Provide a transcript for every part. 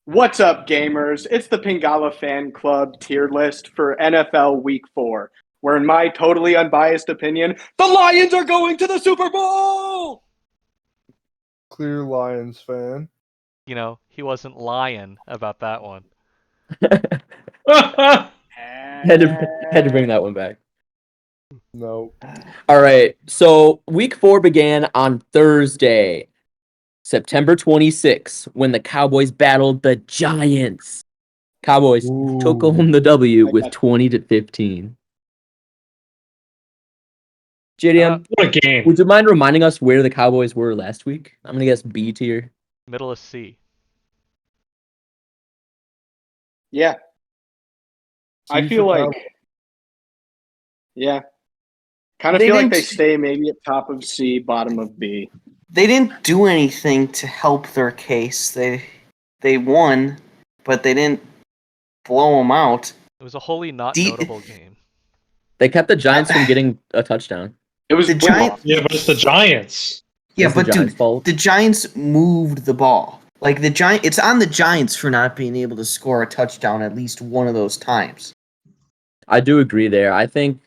What's up, gamers? It's the Pingala fan club tier list for NFL Week 4, where, in my totally unbiased opinion, the Lions are going to the Super Bowl! Clear Lions fan. You know, he wasn't lying about that one. Had to bring that one back. No. All right. So week 4 began on Thursday, September 26th, when the Cowboys battled the Giants. Cowboys took home the W with 20-15. JDM, What a game. would you mind reminding us where the Cowboys were last week? I'm gonna guess B tier. Middle of C. Yeah. I feel for like, Cowboys. yeah. Kind of They feel like didn't- they stay maybe at top of C, bottom of B. They didn't do anything to help their case. They won, but they didn't blow them out. It was a wholly not D- notable game. They kept the Giants from getting a touchdown. It was The win Giants- loss. Yeah, but it's the Giants. Yeah, It's the but Giants' dude, fault. the Giants moved the ball. Like it's on the Giants for not being able to score a touchdown at least one of those times. I do agree there. I think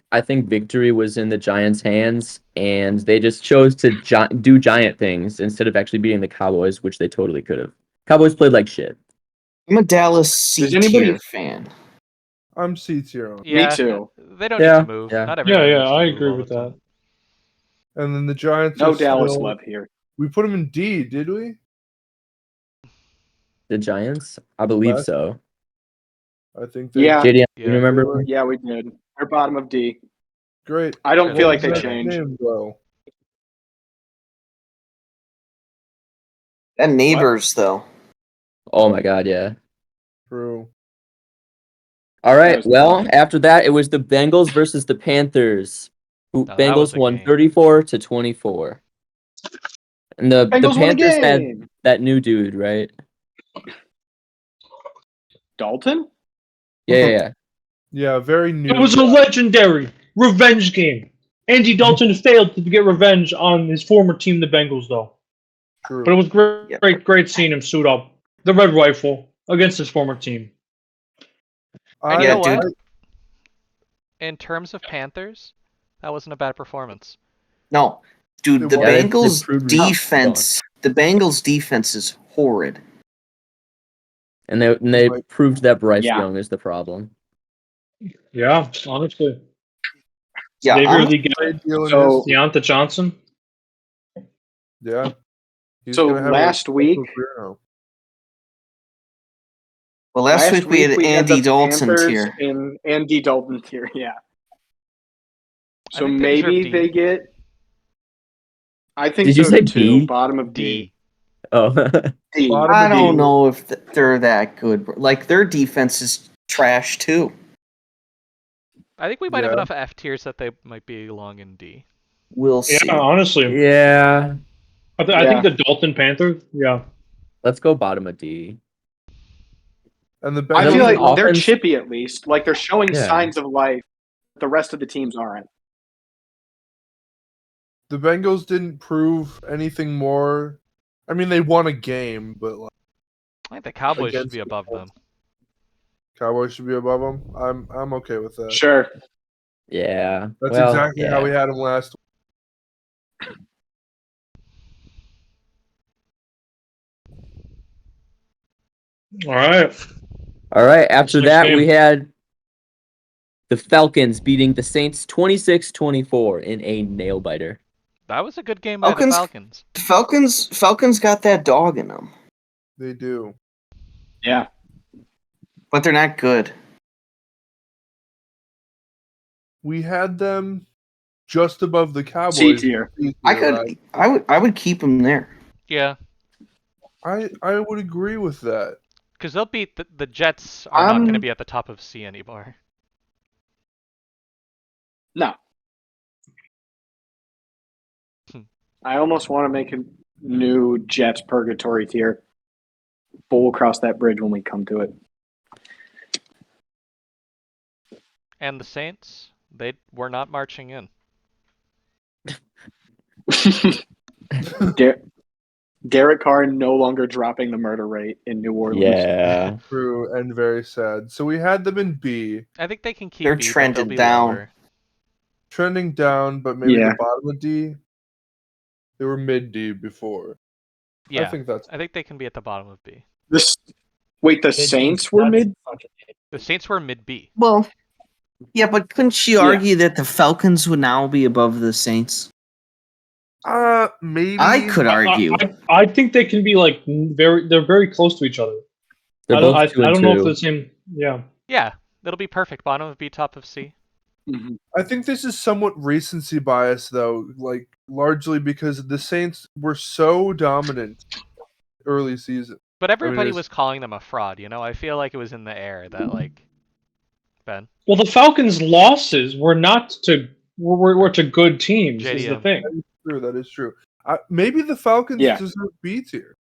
victory was in the Giants' hands, and they just chose to do giant things instead of actually beating the Cowboys, which they totally could have. Cowboys played like shit. I'm a Dallas C Does anybody- tier fan. I'm C tier on. Yeah, too. They don't Yeah, need to move. yeah. Not everyone Yeah, needs to I move agree all with the time. that. And then the Giants No are Dallas still- love here. We put them in D, did we? The Giants? I believe Last- so. I think they Yeah. JDM, Yeah. you remember? Yeah, we did. They're bottom of D. Great. I don't Yeah, feel what like they was that changed. Name, though. And neighbors though. Oh my god, yeah. True. All right. was Well, tough. after that, it was the Bengals versus the Panthers. Who Now, that was Bengals a won game. 34-24. And the Bengals won a Panthers had game. that new dude, right? Dalton? Yeah. Yeah, very new. It was a legendary revenge game. Andy Dalton failed to get revenge on his former team, the Bengals, though. True. But it was great, Yeah. great seeing him suit up, the Red Rifle, against his former team. And you know Yeah, what? dude. In terms of Panthers, that wasn't a bad performance. No, dude, the Yeah, they Bengals proved defense. The Bengals defense is horrid. And they Right. proved that Bryce Yeah. Young is the problem. Yeah, honestly. Yeah, Xavier I'm- Lee Great deal in So- his- Deonta Johnson. yeah. He's So gonna have a last week- career now. Well, last week we had Andy the Dalton Panthers tier. in Andy Dalton tier, yeah. I So think they deserve maybe D. they get. I think Did you so say too. B? Bottom of D. Oh. D. Bottom I of D. don't know if they're that good. Like their defense is trash too. I think we might have Yeah. enough F tiers that they might belong in D. We'll see. Yeah, honestly. Yeah. I think the Dalton Panthers, yeah. Let's go bottom of D. And the I Bengals feel like Bengals, they're offense- chippy at least. Like they're showing Yeah. signs of life. The rest of the teams aren't. the Bengals didn't prove anything more. I mean, they won a game, but like, I think the Cowboys should Against be the above Colts. them. Cowboys should be above them. I'm okay with that. Sure. Yeah. That's well, exactly how yeah. we had them last. All right. All right. After Next that, game. we had the Falcons beating the Saints 26-24 in a nail biter. That was a good game by the Falcons- Falcons. Falcons got that dog in them, They do. Yeah. but they're not good. We had them just above the Cowboys. C tier. I would keep them there. Yeah, I would agree with that. because they'll beat the Jets are not going to be at the top of C anymore. No. I almost want to make a new Jets purgatory tier. But we'll cross that bridge when we come to it. And the Saints, they were not marching in. Derek Carr no longer dropping the murder rate in New Orleans. Yeah. True and very sad. So we had them in B, I think they can keep They're B, but they'll trending be down. lower. trending down, but maybe Yeah. the bottom of D. They were mid D before. Yeah, I think that's I think they can be at the bottom of B. Wait, the Mid-B's Saints were nuts. mid? Fucking hate. The Saints were mid B. Well, yeah, but couldn't you Yeah. argue that the Falcons would now be above the Saints? maybe. I could argue. I think they can be like they're very close to each other. They're I both 2 and don't know if 2. they're the same. Yeah. Yeah, it'll be perfect. Bottom of B, top of C. Mhm. I think this is somewhat recency bias, though, like largely because the Saints were so dominant early season. But everybody it's- was calling them a fraud, you know? I feel like it was in the air that, like, Ben. Well, the Falcons' losses were not to were to good teams. Is the JDM. thing. True, that is true. Maybe the Falcons Yeah. deserve B tier.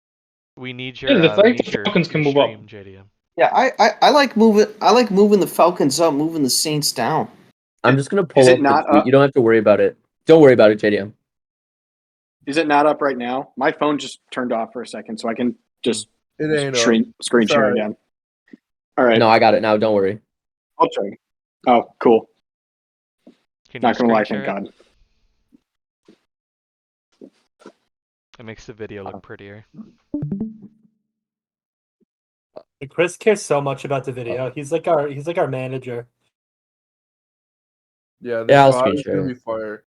We need Yeah, your, the we fact need the your, Falcons can your move up. stream, JDM. Yeah, I like moving the Falcons up, moving the Saints down. I'm just gonna pull Is it up not the tweet. up? You don't have to worry about it. Don't worry about it, JDM. Is it not up right now? My phone just turned off for a second, so I can just It ain't up. screen share Sorry. again. All right, No, I got it now. Don't worry. I'll try. Oh, cool. Can Not you gonna lie, screen thank share God. It makes the video look prettier. Chris cares so much about the video. He's like our manager. Yeah, this Yeah, I'll bot screen is gonna share. be fire.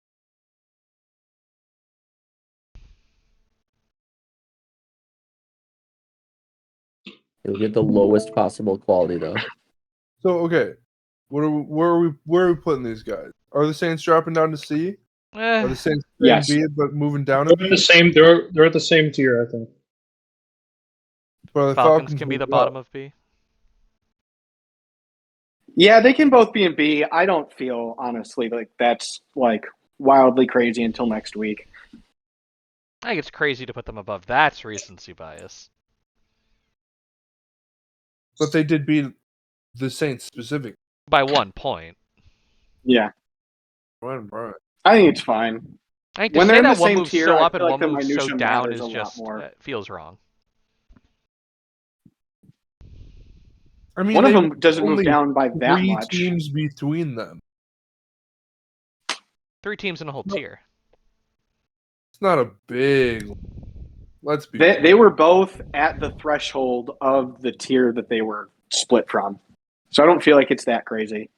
It'll get the lowest possible quality though. So okay, where are we putting these guys? Are the Saints dropping down to C? Are the Saints staying Yes. B but moving down They're a at the B? same. They're at the same tier, I think. But the Falcons can be the moved bottom up. of B. Yeah, they can both be in B. I don't feel honestly like that's like wildly crazy until next week. I think it's crazy to put them above. That's recency bias. But they did beat the Saints specifically. By 1 point. Yeah, Right. I think it's fine. I think When to they're say in that the one same moves tier, so I up and feel like one the moves so minutia down matters is a lot just more. feels wrong. I mean, One of they them doesn't move only down by that 3 much. teams between them. 3 teams in a whole tier. It's not a big. Let's be. They were both at the threshold of the tier that they were split from. So I don't feel like it's that crazy.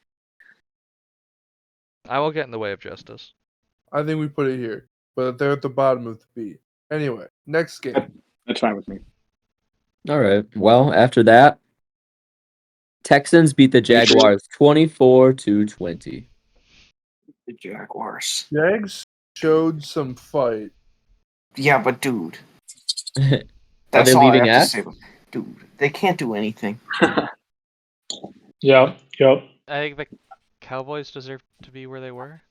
I will get in the way of justice. I think we put it here, but they're at the bottom of the B. Anyway, next game. That's fine with me. All right. Well, after that, Texans beat the Jaguars 24-20. The Jaguars. Jags showed some fight. Yeah, but dude, Are that's they all I leaving have F? to say. Dude, they can't do anything. Yeah. Yep. I think the Cowboys deserve to be where they were.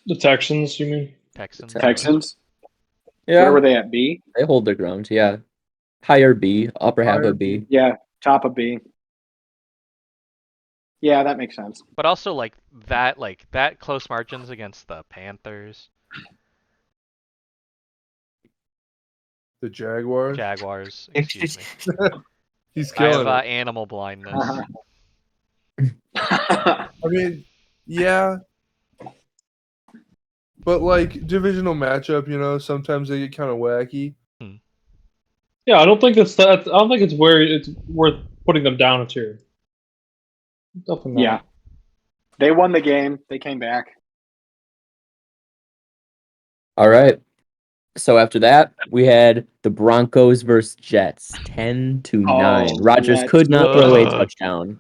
The Texans, you mean? Texans. Texans? Yeah, Where were they at? B? they hold their ground. Yeah, higher B, upper half Higher of B. Yeah, top of B. Yeah, that makes sense. But also like that close margins against the Panthers, The Jaguars. Jaguars, excuse me. He's I have killing it. animal blindness. I mean, yeah. But like divisional matchup, sometimes they get kind of wacky. Yeah, I don't think it's that. I don't think it's where it's worth putting them down a tier. Definitely not. Yeah. They won the game. They came back. All right. So after that, we had the Broncos versus Jets, 10-9. Oh, Rodgers let's could not throw a go. touchdown.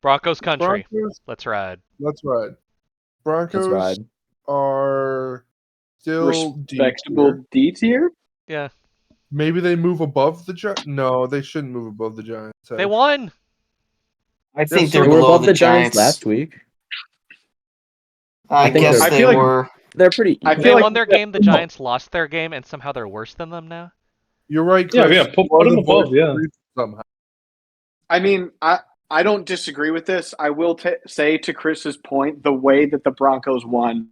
Broncos country. Broncos, Let's ride. let's ride. Let's Broncos ride. are still D Respectable tier. D tier? Yeah. Maybe they move above the Giants. No, they shouldn't move above the Giants. They won. I think so they're They were below above the Giants last week. I think guess they're- they I feel like- were. They're pretty. I They feel like won their game, the Giants lost their game, and somehow they're worse than them now. You're right, Yeah, Chris. yeah, put You are them the above, voice yeah. of reason somehow. I mean, I don't disagree with this. I will say to Chris's point, the way that the Broncos won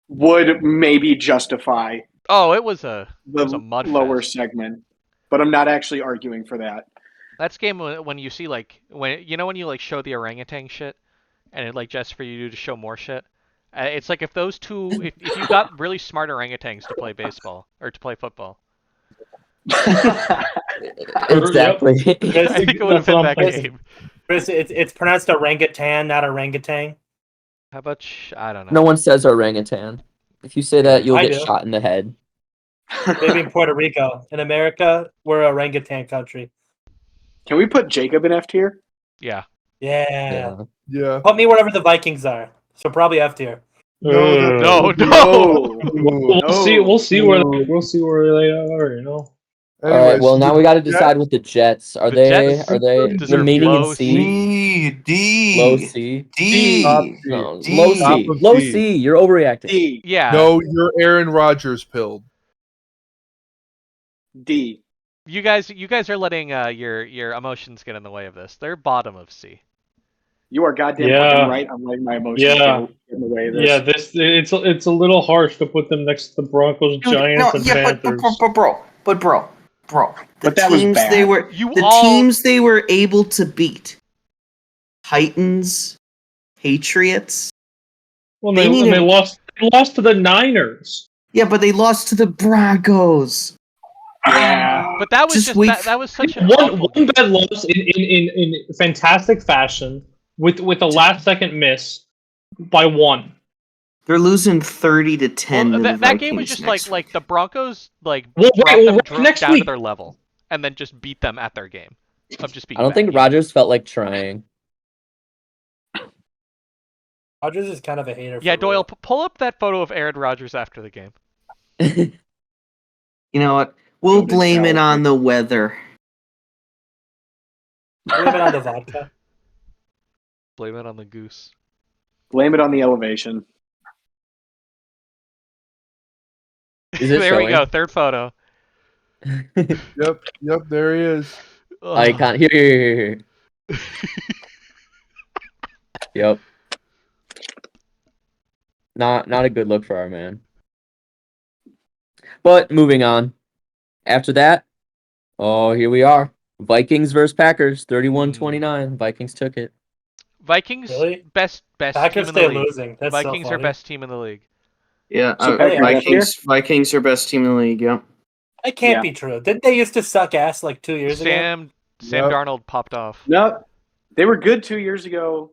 would maybe justify Oh, it was a the mud lower fest. segment, but I'm not actually arguing for that. That's game when you see like when you like show the orangutan shit, and it like just for you to show more shit. It's like if those two, if you got really smart orangutans to play baseball or to play football, Exactly. I think it would have That's what been I'm that thinking. game. Chris, it's pronounced orangutan, not orangutan. How about I don't know. No one says orangutan. If you say that, you'll I get do. shot in the head. Maybe in Puerto Rico. In America, we're a orangutan country. Can we put Jacob in F tier? Yeah. Yeah. Yeah. Put me wherever the Vikings are. So probably F tier. No, that No, would be- no. We'll see where they are. You know. All right. Anyways, Well, now the we got to Jets- decide with the Jets. Are The they Jets deserve remaining in low C? C. Low C. Top D. C. No, D. low Top C. of Low D. C. You're overreacting. D. Yeah. No, you're Aaron Rodgers pilled. D. You guys are letting your emotions get in the way of this. They're bottom of C. You are goddamn Yeah. fucking right. I'm letting my emotions Yeah. get in the way of this. Yeah, it's a little harsh to put them next to the Broncos, Dude, Giants, and Panthers. but bro. The But that was teams they bad. were You the all- teams they were able to beat. Titans, Patriots. Well, They they needed- lost. They lost to the Niners. Yeah, but they lost to the Broncos. Yeah. But that was Just just week- that was such an One awful one game. bad loss in fantastic fashion with a last second miss by one. They're losing 30-10. Well, to the that game was Vikings just next like week. the Broncos like Well, brought right, them well, next down to week. their level and then just beat them at their game of just being I don't bad. think Rodgers felt like trying. Rodgers is kind of a hater. Yeah, for Doyle, real. pull up that photo of Aaron Rodgers after the game. You know what? We'll Goated blame it salad. on the weather. Blame it on the vodka. Blame it on the goose. Blame it on the elevation. Is it There we showing? go, third photo. Yep, there he is. Icon. Here. Yep. Not a good look for our man. But moving on. After that, here we are. Vikings versus Packers, 31-29. Vikings took it. Vikings Really? best team Packers in the stay league. losing. That's Vikings so are funny. best team in the league. Yeah, So Packers Vikings are best team in the league. Yeah. That can't Yeah. be true. Didn't they used to suck ass like 2 years ago? Sam Yep. Darnold popped off. No, they were good 2 years ago,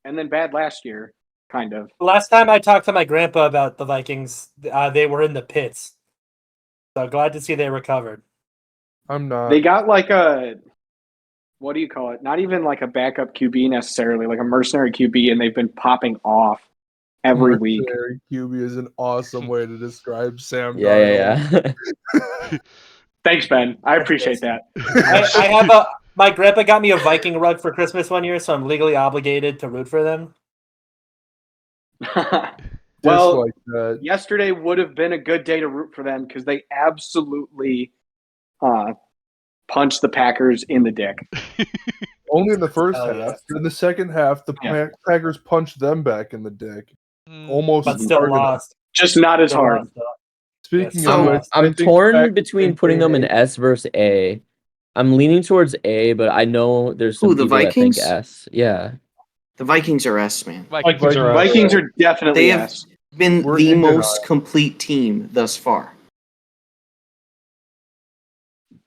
and then bad last year, kind of. Last time I talked to my grandpa about the Vikings, they were in the pits. So glad to see they recovered. I'm not. They got like a, what do you call it? Not even like a backup QB necessarily, like a mercenary QB, and they've been popping off every week. Mercenary QB is an awesome way to describe Sam Yeah. Darnold. Thanks, Ben. I appreciate that. I have my grandpa got me a Viking rug for Christmas one year, so I'm legally obligated to root for them. Well, Just like that. yesterday would have been a good day to root for them because they absolutely punched the Packers in the dick. Only in the first Hell half. yeah. In the second half, the Yeah. Packers punched them back in the dick. Mm, Almost But still hard enough. lost. Just not as Still hard. lost, though. Speaking Yeah, of so which, I I'm think torn Packers between think putting they them in hate- S versus A. I'm leaning towards A, but I know there's some Who, the people that think Vikings? S. Yeah. The Vikings are S, man. Vikings are Vikings are definitely They have yes. been We're the in most denial. complete team thus far.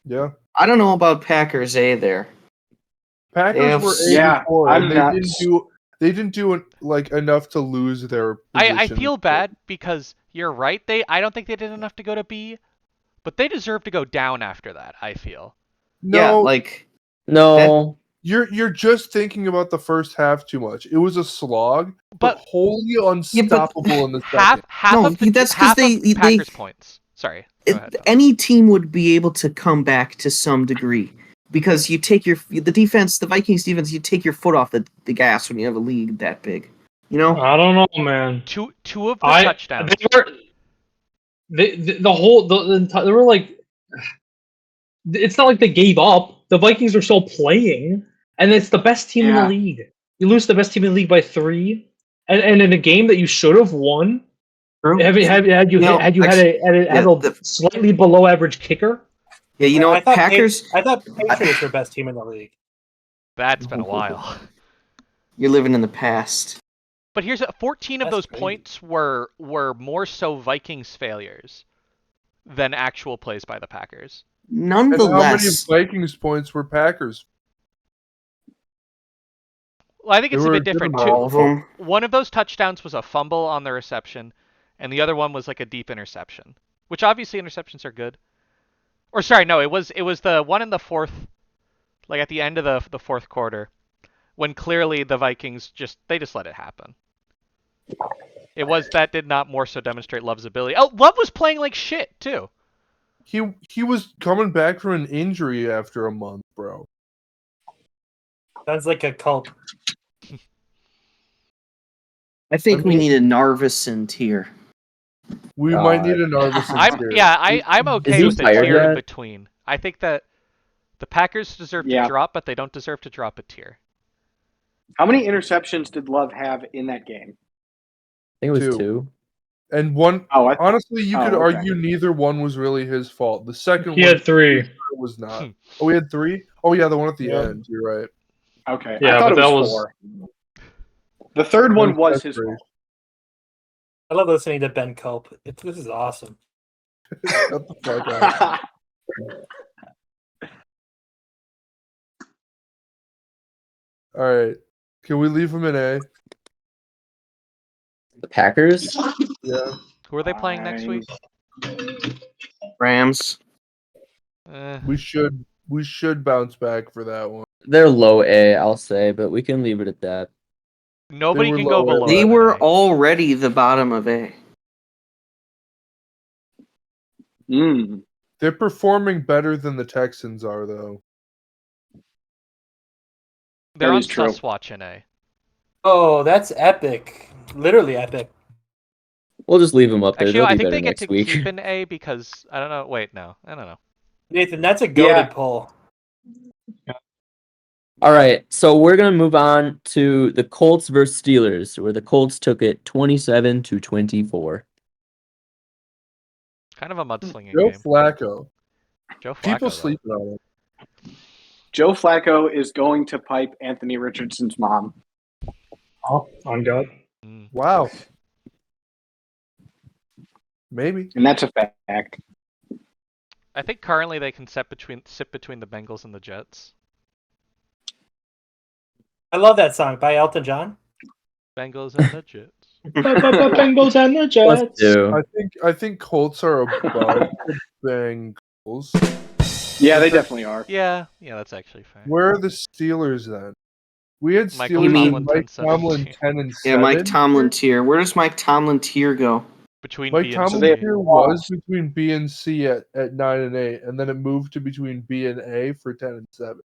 Yeah. I don't know about Packers A there. Packers They have- were A Yeah, before, I'm and they not- didn't do like enough to lose their position. I feel bad because you're right. I don't think they did enough to go to B, but they deserve to go down after that, I feel. No, Yeah, like No. you're just thinking about the first half too much. It was a slog, but But wholly unstoppable in the second. half No, of the that's 'cause half they- of Packers points. Sorry. Go ahead, Tom. any team would be able to come back to some degree because you take the Vikings defense, you take your foot off the gas when you have a lead that big. You know? I don't know, man. Two of the touchdowns. They were they were like, it's not like they gave up. The Vikings are still playing, and it's the best team in Yeah. the league. You lose the best team in the league by 3, and in a game that you should have won. True. Had you had the- a slightly below average kicker? Yeah, you know I what? thought Packers. I thought Patriots were best team in the league. That's been a while. You're living in the past. But here's 14 of That's those crazy. points were more so Vikings failures than actual plays by the Packers. And how many Nonetheless, Vikings points were Packers? Well, I think They it's a were bit different good too. all of them. One of those touchdowns was a fumble on the reception, and the other one was like a deep interception. Which obviously interceptions are good. Or sorry, no, it was the one in the fourth, like at the end of the fourth quarter, when clearly the Vikings just let it happen. It was that did not more so demonstrate Love's ability. Oh, Love was playing like shit too. He was coming back from an injury after a month, bro. Sounds like a cult. I think we need a Narvison tier. We might need a Narvison tier. I'm okay he with the fired tier in yet? between. I think that the Packers deserve Yeah. to drop, but they don't deserve to drop a tier. How many interceptions did Love have in that game? I think it was Two. 2. And one, Oh, honestly, you could okay. argue neither one was really his fault. The second He one had 3. was not. Oh, we had 3? Oh, yeah, the one at the Yeah. end. You're right. Okay. Yeah, I thought but it that was was- 4. The third one was That's his great. fault. I love listening to Ben Culp. This is awesome. Shut the fuck up. All right. Can we leave him in A? The Packers? Yeah. Who are they playing next week? Rams. We should bounce back for that one. They're low A, I'll say, but we can leave it at that. Nobody were can go lower. below. They them in were A. already the bottom of A. They're performing better than the Texans are, though. They're That on is true. Suswatch in A. Oh, that's epic. Literally epic. We'll just leave them up there. Actually, They'll I be think better they get next to week. keep an A because I don't know. Wait, no, I don't know. Nathan, that's a goated Yeah. poll. All right, so we're gonna move on to the Colts versus Steelers, where the Colts took it 27-24. Kind of a mudslinging Joe game. Flacco. Joe Flacco. People though. sleep on him. Joe Flacco is going to pipe Anthony Richardson's mom. Oh, on God. Mm. Wow. Maybe. And that's a fact. I think currently they can sit between the Bengals and the Jets. I love that song by Elton John. Bengals and the Jets. Bengals and the Plus Jets. 2. I think Colts are above the Bengals. Yeah, they definitely are. Yeah, that's actually fair. Where are the Steelers then? We had Michael Steelers Tomlin and Mike 10-7. Tomlin 10 and 7. Yeah, Mike Tomlin tier. Where does Mike Tomlin tier go? Between Mike B and Tomlin C. tier was between B and C at 9 and 8, and then it moved to between B and A for 10 and 7.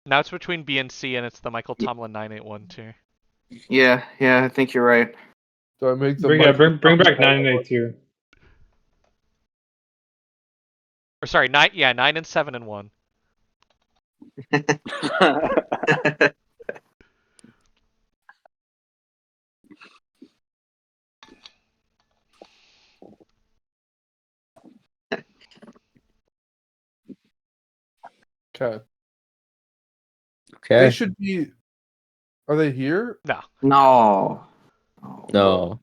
Now it's between B and C, and it's the Michael Tomlin 981 tier. Yeah, I think you're right. So I make the Bring back 9 and 8 tier. Or sorry, 9 and 7 and 1. Okay. Okay. They should be. Are they here? No. No. No.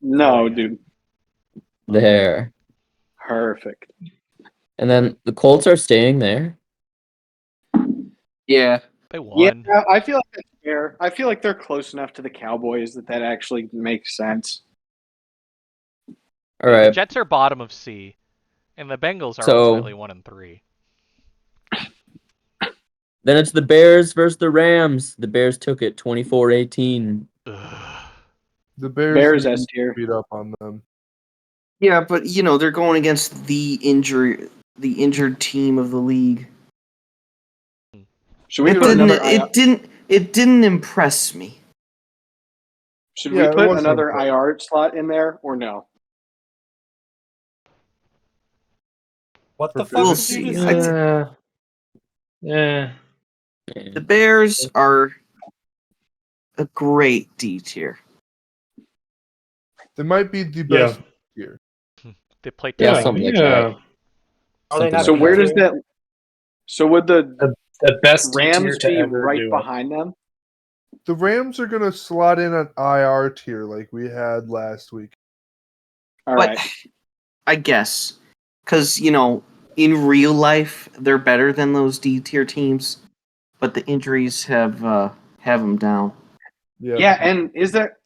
No, dude. There. Perfect. And then the Colts are staying there. Yeah. They won. Yeah, I feel like that's fair. I feel like they're close enough to the Cowboys that actually makes sense. All The right. Jets are bottom of C, and the Bengals are So- ultimately 1 and 3. Then it's the Bears versus the Rams. The Bears took it 24-18. Ugh. The Bears Bears need S to tier. beat up on them. Yeah, but they're going against the injured team of the league. Should we It put another didn't impress me. Should Yeah, we it put wasn't another impressive. IR slot in there or no? What the We'll fuck did see. you just say? Yeah. The Bears are a great D tier. They might be the best here. They play Yeah, tough. something like yeah. that. Are they Something not So like where that. does that? So would the The best D tier Rams to be ever right do it. behind them? The Rams are gonna slot in an IR tier like we had last week. All But right. I guess because in real life they're better than those D tier teams, but the injuries have them down. Yeah, and is there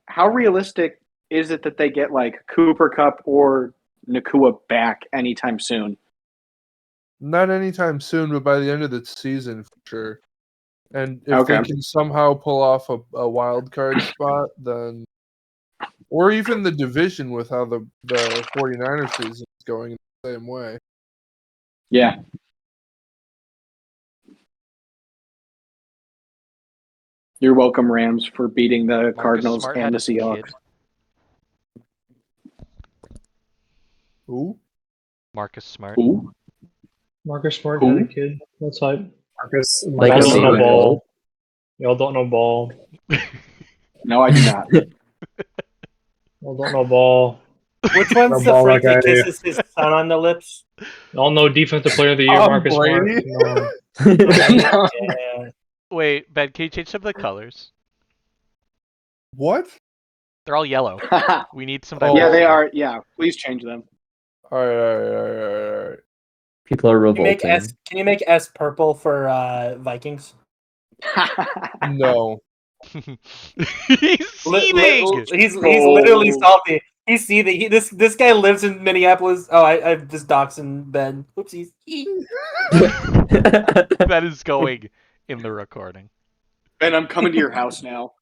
how realistic is it that they get Cooper Cup or Nakua back anytime soon? Not anytime soon, but by the end of the season for sure. And if Okay. they can somehow pull off a wild card spot, then or even the division with how the 49ers season is going the same way. Yeah. You're welcome, Rams, for beating the Marcus Cardinals Smart and had the his kid. Seahawks. Ooh. Marcus Smart. Who? Marcus Smart Who? had a kid. That's hype. Marcus, Like y'all a don't know secret. ball. Y'all don't know ball. No, I do not. Y'all don't know ball. Which one's No the ball freak like I that do. kisses his son on the lips? Y'all know defensive player of the year, Tom Marcus Smart. Brady? Come on. Yeah. Wait, Ben, can you change some of the colors? What? They're all yellow. We need some Oh. Yeah, diversity. they are. Yeah, please change them. All right. People are Can you make revolting. S purple for Vikings? No. He's seething. He's literally salty. He's seething. This guy lives in Minneapolis. Oh, I'm just doxing Ben. Oopsies. That is going in the recording. Ben, I'm coming to your house now.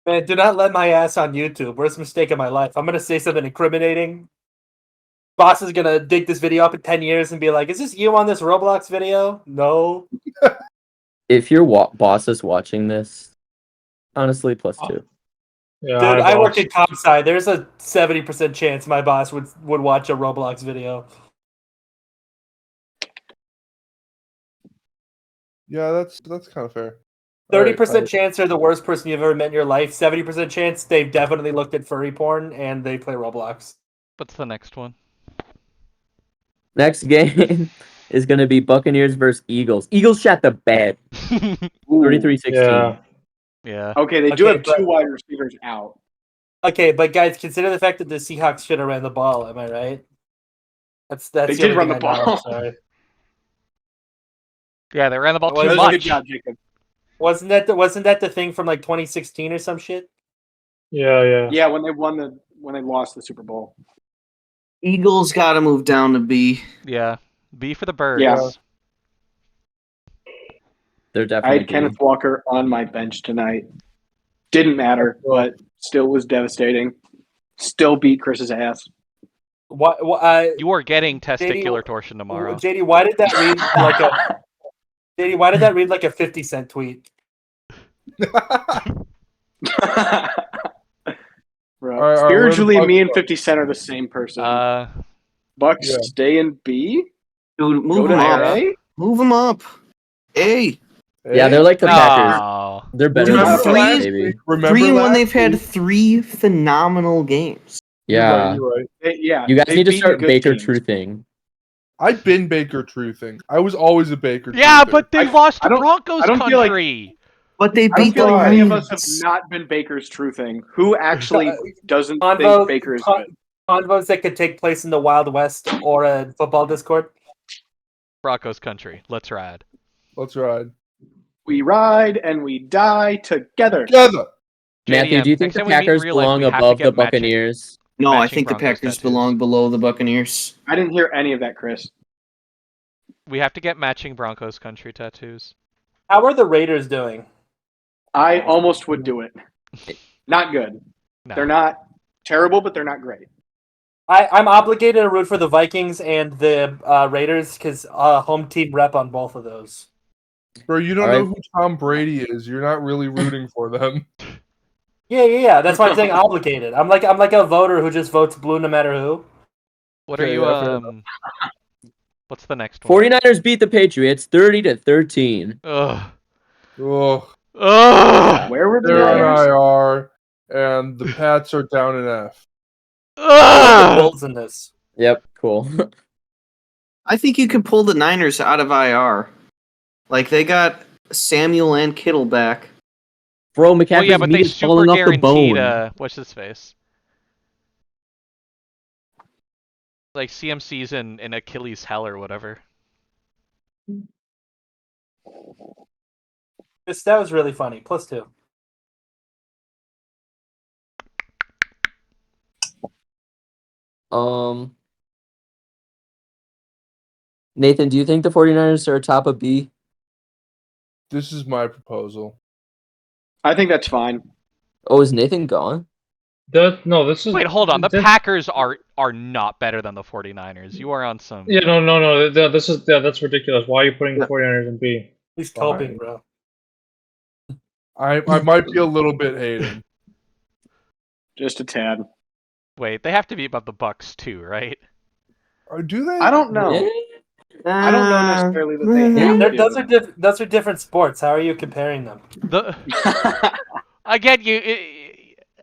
Man, do not let my ass on YouTube. Worst mistake of my life. I'm gonna say something incriminating. Boss is gonna dig this video up in 10 years and be like, "Is this you on this Roblox video?" No. If your boss is watching this, honestly, +2. Yeah, Dude, hi, I work boss. at comp sci. There's a 70% chance my boss would watch a Roblox video. Yeah, that's kind of fair. 30% chance they're the worst person you've ever met in your life. 70% chance they've definitely looked at furry porn and they play Roblox. What's the next one? Next game is going to be Buccaneers versus Eagles. Eagles shot the bed. Ooh. 33-16. Yeah. Yeah. Okay, they do Okay, have two wide receivers out. Okay, but guys, consider the fact that the Seahawks should have ran the ball. Am I right? That's They the did only run thing the I know, ball. I'm sorry. Yeah, they ran the ball That too That was a good much. job, Jacob. Wasn't that the thing from like 2016 or some shit? Yeah. Yeah, when they lost the Super Bowl. Eagles got to move down to B. Yeah. B for the birds. Yeah. They're I definitely had Kenneth Walker on my bench tonight. Didn't matter, but still was devastating. Still beat Chris's ass. What? You are getting testicular torsion tomorrow. JD, why did that read like a JD? Why did that read like a 50-cent tweet? Bro, All right, spiritually, where the me and Bucs 50 Cent are the same person. Bucks yeah. stay in B. Dude, Go move to them up. A. Move them up. A. Yeah, they're like the Packers. Oh. They're better Dude, than the three- Packers, baby. Remember 3 when last they've had week? 3 phenomenal games. Yeah. You're right. Yeah, You guys they've need to beaten start good Baker teams. truthing. I've been Baker truthing. I was always a Baker Yeah, truther. but they lost to I don't- Broncos I don't feel like- country. But they I don't beat the feel like any of us have Lions. not been Baker's truthing. Who actually doesn't Convo- think Baker is good? Convos that could take place in the Wild West or a football Discord. Broncos country. Let's ride. Let's ride. We ride and we die together. Together. Matthew, do you think next the time we meet in Packers real life, belong we have to above get the matching- Buccaneers? No, I matching think the Broncos Packers tattoos. belong below the Buccaneers. I didn't hear any of that, Chris. We have to get matching Broncos country tattoos. How are the Raiders doing? I almost would do it. Not good. No. They're not terrible, but they're not great. I'm obligated to root for the Vikings and the Raiders because home team rep on both of those. Bro, you don't All know right. who Tom Brady is. You're not really rooting for them. Yeah. That's why I'm saying obligated. I'm like a voter who just votes blue no matter who. What Okay, are you yeah, fair What's the next one? 49ers beat the Patriots 30-13. Ugh. Oh, Ugh. Where were the they're Niners? on IR, and the Pats are down in F. I want the Ugh. Bulls in this. Yep, cool. I think you can pull the Niners out of IR. Like they got Samuel and Kittle back. Bro, Well, McCaffrey's yeah, but they meat is super falling off the guaranteed. bone. What's his face? Like CMC's in Achilles hell or whatever. That was really funny. +2. Nathan, do you think the 49ers are top of B? This is my proposal. I think that's fine. Oh, is Nathan gone? This is. Wait, hold on. The that- Packers are not better than the 49ers. You are on some. Yeah, no. That's ridiculous. Why are you putting the 49ers in B? He's coping, bro. I might be a little bit hating. Just a tad. Wait, they have to be above the Bucks too, right? Or do they? I don't know. Yeah. I don't know necessarily that they have They're- to. those are different sports. How are you comparing them? The again,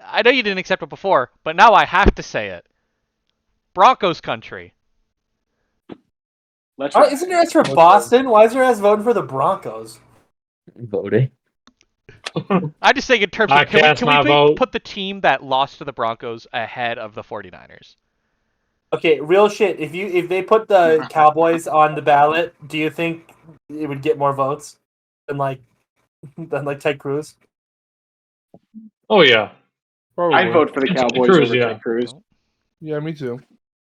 I know you didn't accept it before, but now I have to say it. Broncos country. Let's Oh, isn't your ass for Boston? Why is your ass voting for the Broncos? Voting. I just think in terms I of can cast we my vote. put the team that lost to the Broncos ahead of the 49ers? Okay, real shit. If they put the Cowboys on the ballot, do you think it would get more votes than Ted Cruz? Oh yeah. Probably. I'd vote for the It's Cowboys Cruz, over yeah. Ted Cruz. Yeah, me too.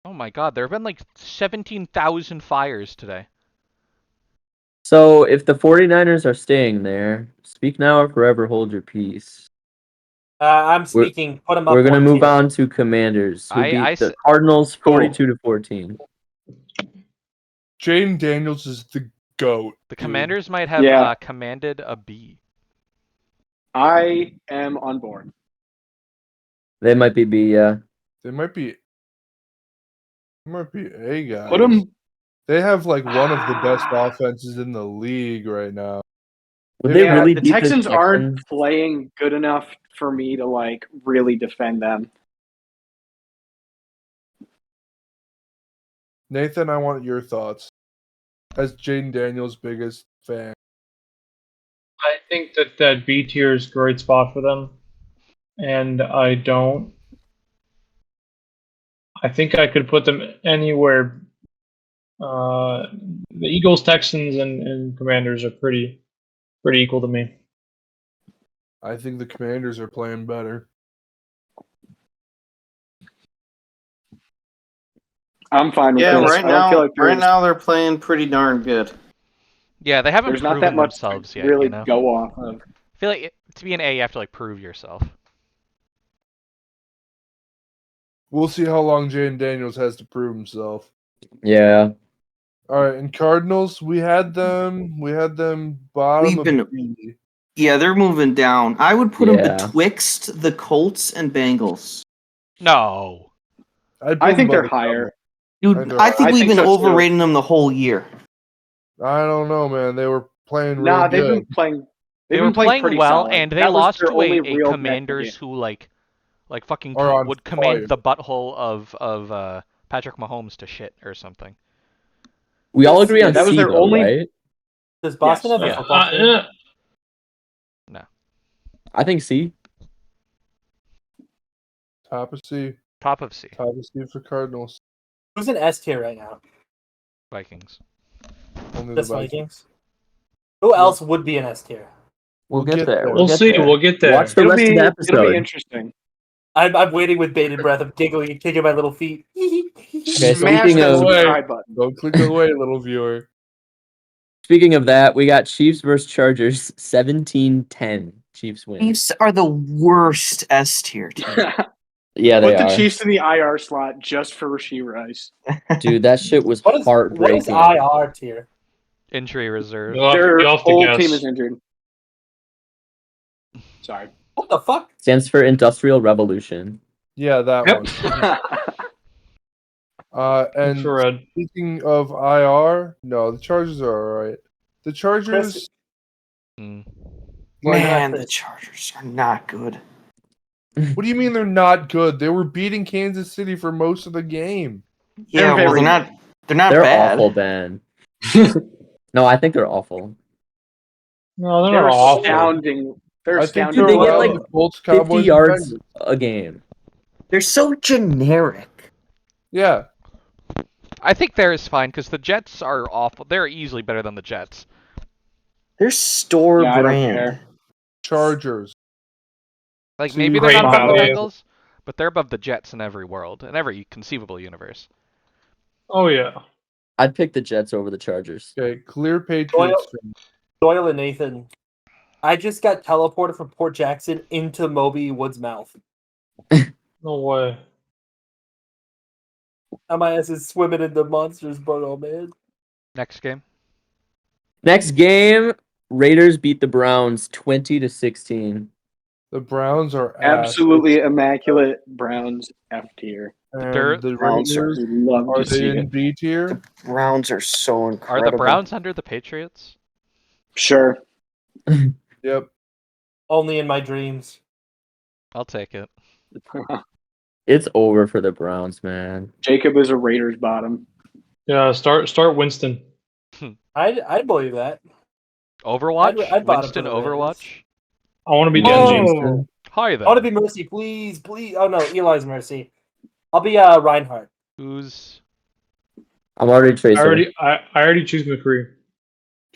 Oh my God, there have been like 17,000 fires today. So if the 49ers are staying there, speak now or forever hold your peace. I'm speaking. Put them up. We're gonna one move tier. on to Commanders, who I beat the s- Cardinals Cool. 42-14. Jaden Daniels is the GOAT. The dude. Commanders might have Yeah. commanded a B. I am on board. They might be B, yeah. They might be A guys. Put them. They have like one of the best offenses in the league right now. Would they Yeah, really the beat Texans the aren't playing good enough for me to like really defend them. Nathan, I want your thoughts as Jaden Daniels' biggest fan. I think that B tier is a great spot for them, and I think I could put them anywhere. The Eagles, Texans, and Commanders are pretty equal to me. I think the Commanders are playing better. I'm fine with Yeah, this. right I don't feel now, like there's, they're playing pretty darn good. Yeah, they haven't there's not proven that much themselves to yet. really You know, go off of. I feel like to be an A, you have to like prove yourself. We'll see how long Jaden Daniels has to prove himself. Yeah. All right, and Cardinals, we had them bottom We've been- of B. Yeah, they're moving down. I would put them Yeah. betwixt the Colts and Bengals. No. I'd put I them think they're above the higher. Dude, I I think I we've think been so, too. overrating them the whole year. I don't know, man. They were playing really Nah, they've good. been playing. They They've were been playing playing pretty well, solid. and they That was lost their to only a real Commanders net who like fucking Are on would command fire. the butthole of Patrick Mahomes to shit or something. We all agree Yeah, on that was C, their though, only- right? Does Boston Yes. have a Yeah. football team? I think C. Top of C. Top of C. Top of C for Cardinals. Who's in S tier right now? Vikings. Only the Just Vikings. Vikings. Who else would be in S tier? We'll We'll get get there. there. We'll get see. there. We'll get there. Watch the It'll rest be, of the it'll be episode. interesting. I'm waiting with bated breath. I'm giggling, kicking my little feet. Okay, Smash speaking that of- subscribe button. Don't click away, little viewer. Speaking of that, we got Chiefs versus Chargers, 17-10. Chiefs win. Chiefs are the worst S tier team. Yeah, they Put the are. Chiefs in the IR slot just for Rasheed Rice. Dude, that shit was What is heartbreaking. IR tier? Injury reserve. You'll have, Their you'll have to whole guess. team is injured. Sorry. What the fuck? Stands for Industrial Revolution. Yeah, that Yep. one. And Infrared. speaking of IR, no, the Chargers are all right. The Chargers, Mm. like, Man, the Chargers are not good. what do you mean they're not good? They were beating Kansas City for most of the game. Yeah, well, very they're not They're bad. awful, Ben. No, I think they're awful. No, they're They're not awful. astounding. They're I think astounding. Dude, they they're get, around like, the Colts, 50 Cowboys, and yards Bengals. a game. They're so generic. Yeah, I think they're is fine because the Jets are awful. They're easily better than the Jets. They're store Yeah, I don't brand. care. Chargers. Like So maybe you they're Great not above the value. Bengals, but they're above the Jets in every world, in every conceivable universe. Oh yeah. I'd pick the Jets over the Chargers. Okay, clear Patriots. fan. Doyle and Nathan. I just got teleported from Port Jackson into Moby Wood's mouth. No way. And my ass is swimming in the monsters, but oh man. Next game. Next game, Raiders beat the Browns 20-16. The Browns are ass. Absolutely immaculate Browns F tier. And the Browns are- Raiders, We love are to see they in it. B tier? The Browns are so Are incredible. the Browns under the Patriots? Sure. Yep. Only in my dreams. I'll take it. It's over for the Browns, man. Jacob is a Raiders bottom. Yeah, start Winston. I'd believe that. Overwatch? I'd bottom Winston for the Raiders. Overwatch? I want to be Whoa. Genji. Hi I there. want to be Mercy, please. Oh no, Eli's Mercy. I'll be Reinhardt. Who's I'm already Tracer. I already choose McCree.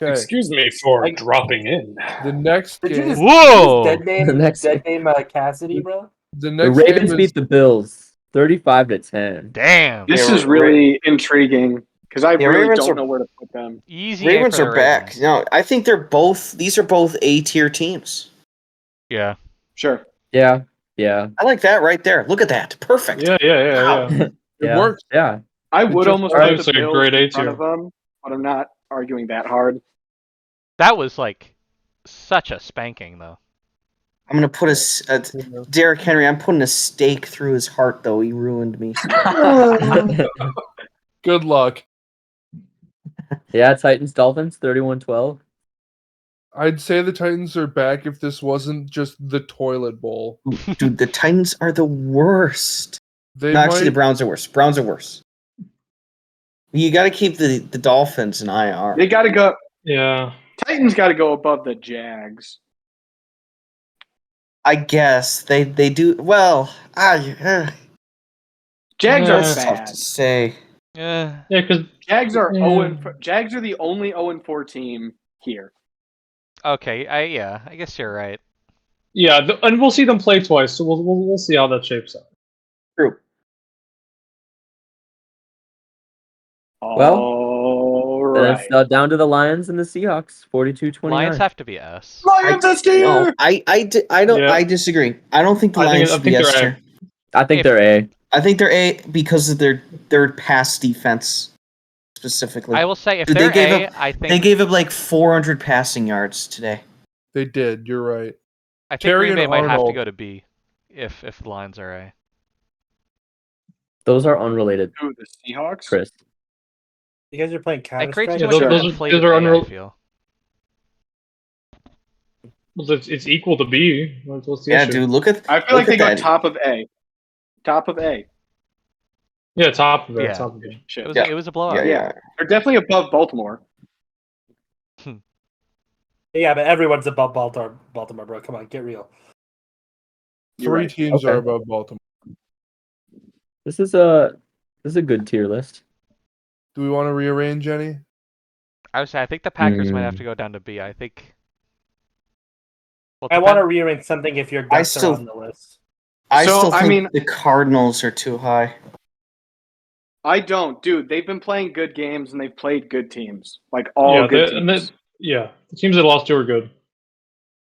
Okay. Excuse me for Like- dropping in. The next Did you game. just Whoa! dead name The next Cassidy, bro? The The next Ravens game beat is the Bills 35-10. Damn. This Yeah, is really intriguing because I Yeah, really Ravens don't are- know where to put them. Easy. Ravens for the are back. Ravens. No, I think these are both A tier teams. Yeah. Sure. Yeah, yeah, I like that right there. Look at that. Perfect. Yeah. it yeah. works. Yeah. I It's would just almost alright, put it's the like a Bills great A in front tier. of them, but I'm not arguing that hard. That was like such a spanking, though. I'm gonna put Derrick Henry. I'm putting a stake through his heart, though. He ruined me. Good luck. Yeah, Titans Dolphins 31-12. I'd say the Titans are back if this wasn't just the toilet bowl. Dude, the Titans are the worst. They No, actually, the might, Browns are worse. Browns are worse. You got to keep the Dolphins in IR. They got to go. Yeah. Titans got to go above the Jags. I guess they do. Well, Jags Yeah, are it's tough bad. to say. Yeah. Yeah, because Jags are Yeah. Jags are the only 0-4 team here. Okay. I guess you're right. and we'll see them play twice, so we'll see how that shapes out. True. Well, All And right. it's down to the Lions and the Seahawks 42-29. Lions have to be S. Lions S tier. No, I don't. Yeah. I disagree. I don't think the I think- Lions I should be think S they're tier. I think If- they're A. I think they're A because of their pass defense specifically. I will say if Dude, they they're gave A, up- I think They gave up like 400 passing yards today. They did. You're right. I think Terry Green Bay and might have to Arnold. go to B if the Lions are A. Those are unrelated, Who, the Seahawks? Chris. You guys are playing Counter It creates Strike. too Yeah, much of those an are- inflated those are A, I unreal- feel. Well, it's equal to B. What's the Yeah, issue? dude, look at. I feel like look they at go that. top of A. Top of A. Yeah, top of it. Yeah. Top of it. Shit. It was Yeah. it was a blowout. Yeah, yeah. They're definitely above Baltimore. Yeah, but everyone's above Baltimore, bro. Come on, get real. You're Three right. teams Okay. are above Baltimore. This is a good tier list. Do we want to rearrange any? I would say I think the Packers might have to go down to B. I think. Well, I want to rearrange something if your guests still- are on the list. I So, still I think mean- the Cardinals are too high. I don't, dude. They've been playing good games and they've played good teams, like all Yeah, good and teams. the teams they lost to are good.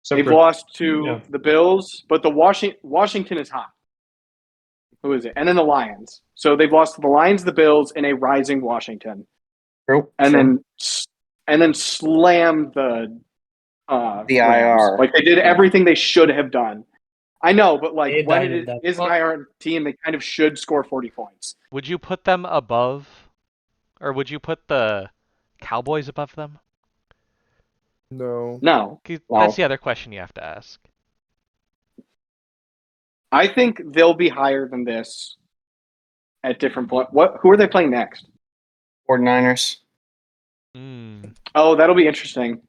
Except They've for- lost to yeah. the Bills, but the Washington is hot. Who is it? And then the Lions. So they've lost to the Lions, the Bills, and a rising Washington, True. and True. then slammed the The Rams. IR. Like they did everything they should have done. I know, but like They when indicted it them. is an IR team, they kind of should score 40 points. Would you put them above, or would you put the Cowboys above them? No. No, 'Cause No. that's the other question you have to ask. I think they'll be higher than this at different points. Who are they playing next? 49ers. Oh, that'll be interesting.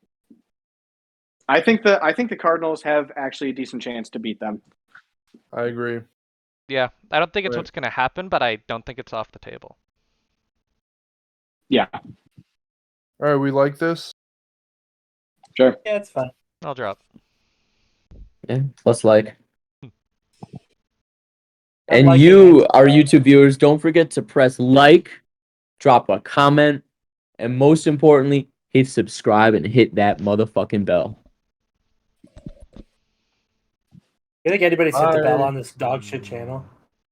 I think the Cardinals have actually a decent chance to beat them. I agree. Yeah, I don't think it's Right. what's going to happen, but I don't think it's off the table. Yeah, All right, we like this. sure. Yeah, it's fine. I'll drop. Yeah, plus like. I'm And liking you, it. our YouTube viewers, don't forget to press like, drop a comment, and most importantly, hit subscribe and hit that motherfucking bell. You think anybody's hit the bell Bye. on this dog shit channel?